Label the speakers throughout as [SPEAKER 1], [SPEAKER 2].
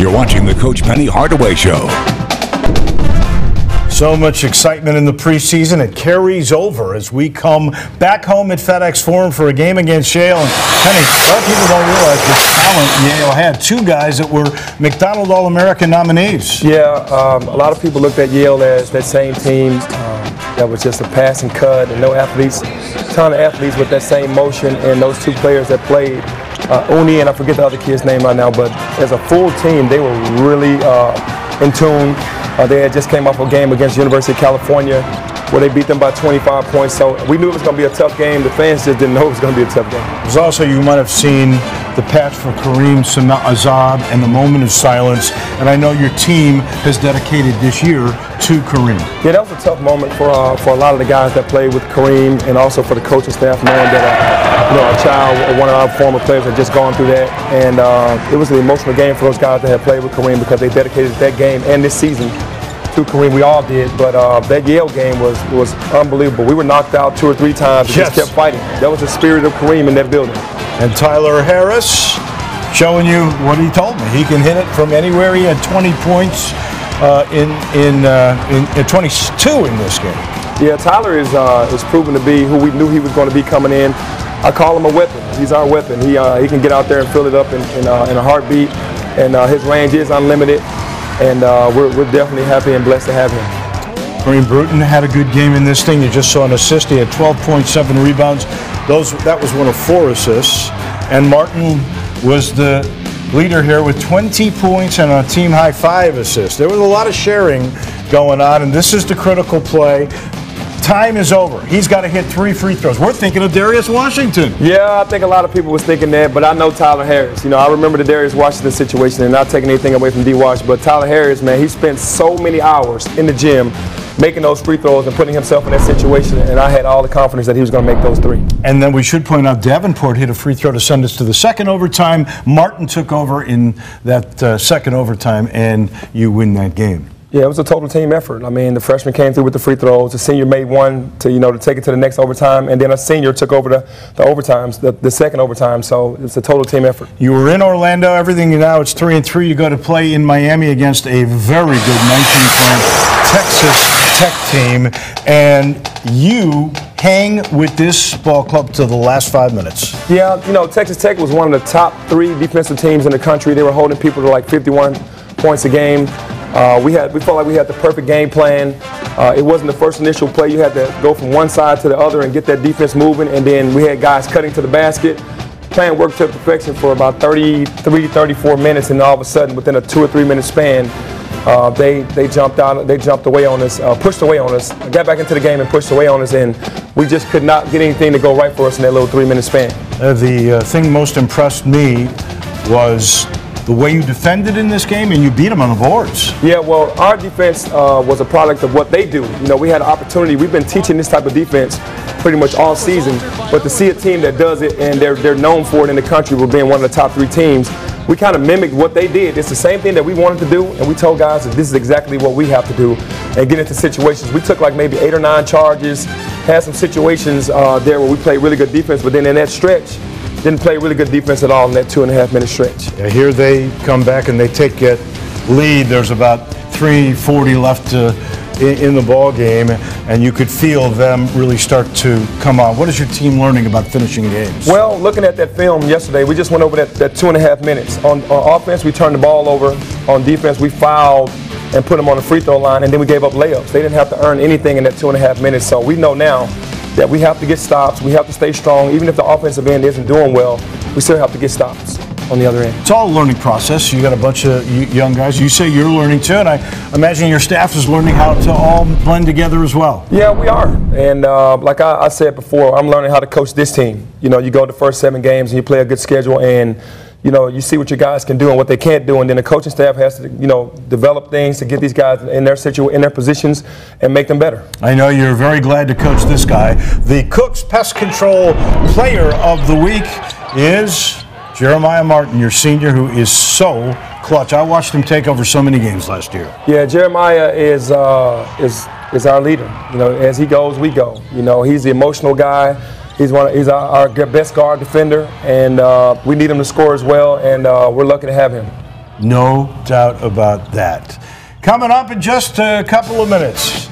[SPEAKER 1] You're watching the Coach Penny Hardaway Show.
[SPEAKER 2] So much excitement in the preseason. It carries over as we come back home at FedEx Forum for a game against Yale. And Penny, a lot of people don't realize the talent Yale had. Two guys that were McDonald All-American nominees.
[SPEAKER 3] Yeah, a lot of people looked at Yale as that same team that was just a pass and cut and no athletes, ton of athletes with that same motion, and those two players that played, Uni and I forget the other kid's name right now, but as a full team, they were really in tune. They had just came off a game against University of California where they beat them by 25 points. So we knew it was going to be a tough game. The fans just didn't know it was going to be a tough game.
[SPEAKER 2] There's also, you might have seen the patch for Kareem Azad and the moment of silence. And I know your team has dedicated this year to Kareem.
[SPEAKER 3] Yeah, that was a tough moment for a lot of the guys that played with Kareem, and also for the coaching staff, knowing that a child or one of our former players had just gone through that. And it was an emotional game for those guys that had played with Kareem because they dedicated that game and this season to Kareem. We all did, but that Yale game was unbelievable. We were knocked out 2 or 3 times and just kept fighting. That was the spirit of Kareem in that building.
[SPEAKER 2] And Tyler Harris showing you what he told me. He can hit it from anywhere. He had 20 points in 22 in this game.
[SPEAKER 3] Yeah, Tyler is proven to be who we knew he was going to be coming in. I call him a weapon. He's our weapon. He can get out there and fill it up in a heartbeat, and his range is unlimited. And we're definitely happy and blessed to have him.
[SPEAKER 2] Kareem Bruton had a good game in this thing. You just saw an assist. He had 12.7 rebounds. That was one of 4 assists. And Martin was the leader here with 20 points and a team-high 5 assists. There was a lot of sharing going on, and this is the critical play. Time is over. He's got to hit 3 free throws. We're thinking of Darius Washington.
[SPEAKER 3] Yeah, I think a lot of people was thinking that, but I know Tyler Harris. You know, I remember the Darius Washington situation, and not taking anything away from D-Wash, but Tyler Harris, man, he spent so many hours in the gym making those free throws and putting himself in that situation, and I had all the confidence that he was going to make those 3.
[SPEAKER 2] And then we should point out Davenport hit a free throw to send us to the second overtime. Martin took over in that second overtime, and you win that game.
[SPEAKER 3] Yeah, it was a total team effort. I mean, the freshman came through with the free throws. The senior made one to take it to the next overtime, and then a senior took over the overtimes, the second overtime. So it's a total team effort.
[SPEAKER 2] You were in Orlando. Everything now it's 3-3. You go to play in Miami against a very good 19th ranked Texas Tech team, and you hang with this ball club to the last 5 minutes.
[SPEAKER 3] Yeah, Texas Tech was one of the top 3 defensive teams in the country. They were holding people to like 51 points a game. We felt like we had the perfect game plan. It wasn't the first initial play. You had to go from one side to the other and get that defense moving, and then we had guys cutting to the basket. Plan worked to perfection for about 33, 34 minutes, and all of a sudden, within a 2 or 3 minute span, they jumped out. They jumped away on us, pushed away on us, got back into the game and pushed away on us, and we just could not get anything to go right for us in that little 3 minute span.
[SPEAKER 2] The thing most impressed me was the way you defended in this game, and you beat them on the boards.
[SPEAKER 3] Yeah, well, our defense was a product of what they do. We had an opportunity. We've been teaching this type of defense pretty much all season, but to see a team that does it, and they're known for it in the country, we're being one of the top 3 teams, we kind of mimicked what they did. It's the same thing that we wanted to do, and we told guys that this is exactly what we have to do and get into situations. We took like maybe 8 or 9 charges, had some situations there where we played really good defense, but then in that stretch, didn't play really good defense at all in that 2.5 minute stretch.
[SPEAKER 2] Yeah, here they come back and they take that lead. There's about 3:40 left in the ball game, and you could feel them really start to come on. What is your team learning about finishing games?
[SPEAKER 3] Well, looking at that film yesterday, we just went over that 2.5 minutes. On offense, we turned the ball over. On defense, we fouled and put them on the free throw line, and then we gave up layups. They didn't have to earn anything in that 2.5 minutes, so we know now that we have to get stops. We have to stay strong. Even if the offensive end isn't doing well, we still have to get stops on the other end.
[SPEAKER 2] It's all a learning process. You got a bunch of young guys. You say you're learning too, and I imagine your staff is learning how to all blend together as well.
[SPEAKER 3] Yeah, we are. And like I said before, I'm learning how to coach this team. You go the first 7 games and you play a good schedule, and you see what your guys can do and what they can't do, and then the coaching staff has to, develop things to get these guys in their positions and make them better.
[SPEAKER 2] I know you're very glad to coach this guy. The Cooks Pest Control Player of the Week is Jeremiah Martin, your senior, who is so clutch. I watched him take over so many games last year.
[SPEAKER 3] Yeah, Jeremiah is our leader. As he goes, we go. He's the emotional guy. He's our best guard defender, and we need him to score as well, and we're lucky to have him.
[SPEAKER 2] No doubt about that. Coming up in just a couple of minutes,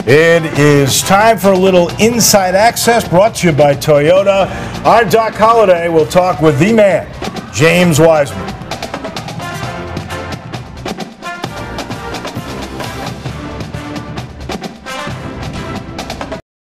[SPEAKER 2] it is time for a little Inside Access brought to you by Toyota. I'm Doc Holliday. We'll talk with the man, James Wiseman.